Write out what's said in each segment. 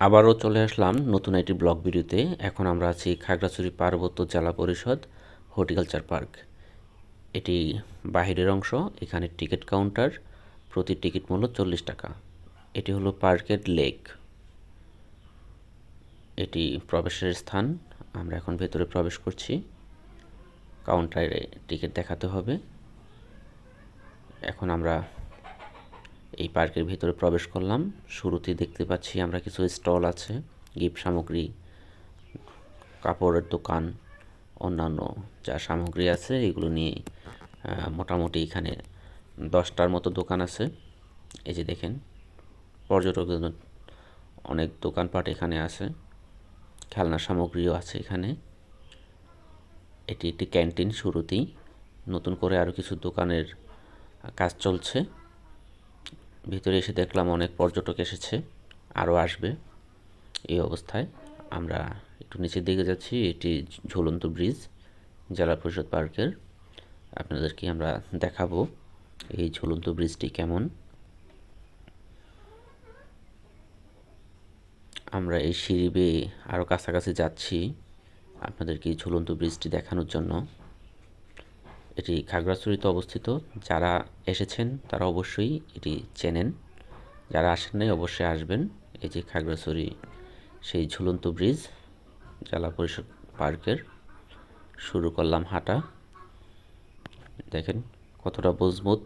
আবারও চলে আসলাম নতুন একটি ব্লগ ভিডিওতে। এখন আমরা আছি খাগড়াছড়ি পার্বত্য জেলা পরিষদ হর্টিকালচার পার্ক। এটি বাহিরের অংশ। এখানে টিকিট কাউন্টার, প্রতি টিকিট মূল্য 40 টাকা। এটি হলো পার্কের লেক। এটি প্রবেশের স্থান। আমরা এখন ভেতরে প্রবেশ করছি। কাউন্টারে টিকিট দেখাতে হবে। এখন আমরা এই পার্কের ভিতরে প্রবেশ করলাম। শুরুতেই দেখতে পাচ্ছি আমরা কিছু স্টল আছে, গিফট সামগ্রী, কাপড়ের দোকান, অন্যান্য যা সামগ্রী আছে এগুলো নিয়ে মোটামুটি এখানে 10টার মতো দোকান আছে। এই যে দেখেন, পর্যটকদের জন্য অনেক দোকানপাট এখানে আছে, খেলনা সামগ্রীও আছে এখানে। এটি একটি ক্যান্টিন। শুরুতেই নতুন করে আরও কিছু দোকানের কাজ চলছে। ভিতরে এসে দেখলাম অনেক পর্যটক এসেছে, আরও আসবে। এই অবস্থায় আমরা একটু নিচের দিকে যাচ্ছি। এটি ঝুলন্ত ব্রিজ, জেলা পরিষদ পার্কের। আপনাদেরকে আমরা দেখাবো এই ঝুলন্ত ব্রিজটি কেমন। আমরা এই সিঁড়ি বেয়ে আরও কাছাকাছি যাচ্ছি আপনাদেরকে এই ঝুলন্ত ব্রিজটি দেখানোর জন্য। এটি খাগড়াছড়িতে অবস্থিত। যারা এসেছেন তারা অবশ্যই এটি চেনেন, যারা আসেন নাই অবশ্যই আসবেন। এই যে খাগড়াছড়ি সেই ঝুলন্ত ব্রিজ, জেলা পরিষদ পার্কের। শুরু করলাম হাঁটা। দেখেন কতটা মজবুত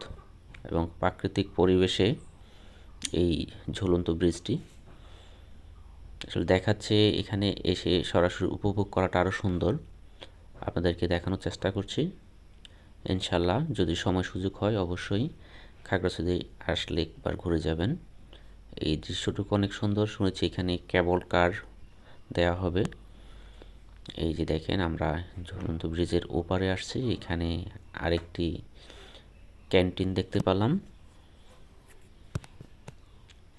এবং প্রাকৃতিক পরিবেশে এই ঝুলন্ত ব্রিজটি আসলে দেখাচ্ছে। এখানে এসে সরাসরি উপভোগ করাটা আরও সুন্দর। আপনাদেরকে দেখানোর চেষ্টা করছি। ইনশাল্লাহ যদি সময় সুযোগ হয় অবশ্যই খাগড়াছড়ি আসলে একবার ঘুরে যাবেন। এই দৃশ্যটুকু অনেক সুন্দর। শুনেছি এখানে কেবল কার দেওয়া হবে। এই যে দেখেন, আমরা ঝুলন্ত ব্রিজের ওপারে আসছি। এখানে আরেকটি ক্যান্টিন দেখতে পেলাম।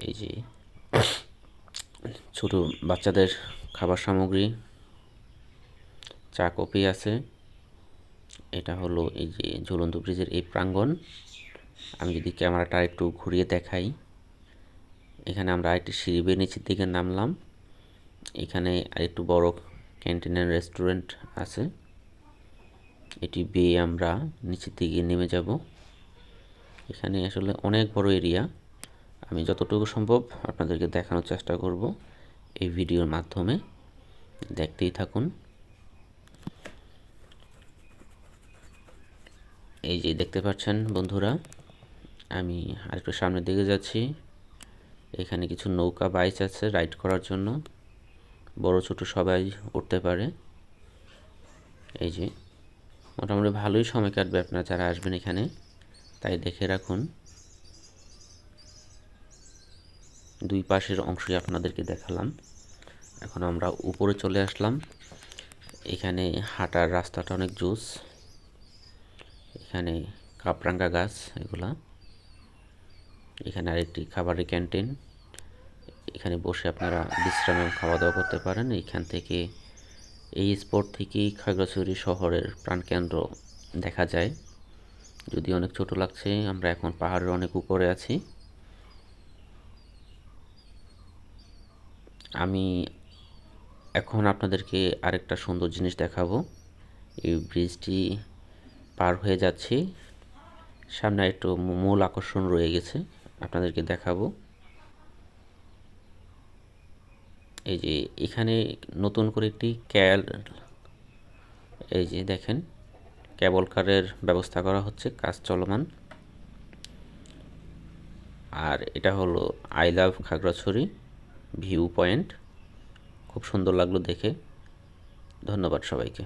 এই যে ছোট বাচ্চাদের খাবার সামগ্রী, চা কফি আছে। এটা হলো এই যে ঝুলন্ত ব্রিজের এই প্রাঙ্গণ। আমি যদি ক্যামেরাটা একটু ঘুরিয়ে দেখাই, এখানে আমরা আরেকটি সিঁড়ি বেয়ে নিচের দিকে নামলাম। এখানে আরেকটু বড় ক্যান্টিনের রেস্টুরেন্ট আছে। এটি বেয়ে আমরা নিচের দিকে নেমে যাব। এখানে আসলে অনেক বড় এরিয়া। আমি যতটুকু সম্ভব আপনাদেরকে দেখানোর চেষ্টা করব এই ভিডিওর মাধ্যমে। দেখতেই থাকুন। এই যে দেখতে পাচ্ছেন বন্ধুরা, আমি আরেকটু সামনের দিকে যাচ্ছি। এখানে কিছু নৌকা বাইচ আছে রাইড করার জন্য, বড় ছোট সবাই উঠতে পারে। এই যে মোটামুটি ভালোই সময় কাটবে আপনারা যারা আসবেন এখানে, তাই দেখে রাখুন। দুই পাশের অংশই আপনাদেরকে দেখালাম। এখন আমরা উপরে চলে আসলাম। এখানে হাঁটার রাস্তাটা অনেক জোস। এখানে কাপরাঙ্গা গাছ এগুলা। এখানে আরেকটি খাবারের ক্যান্টিন। এখানে বসে আপনারা বিশ্রাম এবং খাওয়া দাওয়া করতে পারেন। এইখান থেকে, এই স্পট থেকেই খাগড়াছড়ি শহরের প্রাণকেন্দ্র দেখা যায়। যদি অনেক ছোট লাগছে, আমরা এখন পাহাড়ের অনেক উপরে আছি। আমি এখন আপনাদেরকে আরেকটা সুন্দর জিনিস দেখাবো। এই ব্রিজটি পার হয়ে যাচ্ছি, সামনে একটু মূল আকর্ষণ রয়ে গেছে, আপনাদেরকে দেখাবো। এই যে এখানে নতুন করে একটি এই যে দেখেন, কেবল কারের ব্যবস্থা করা হচ্ছে, কাজ চলমান। আর এটা হলো I love Khagrachhari viewpoint. খুব সুন্দর লাগলো দেখে। ধন্যবাদ সবাইকে।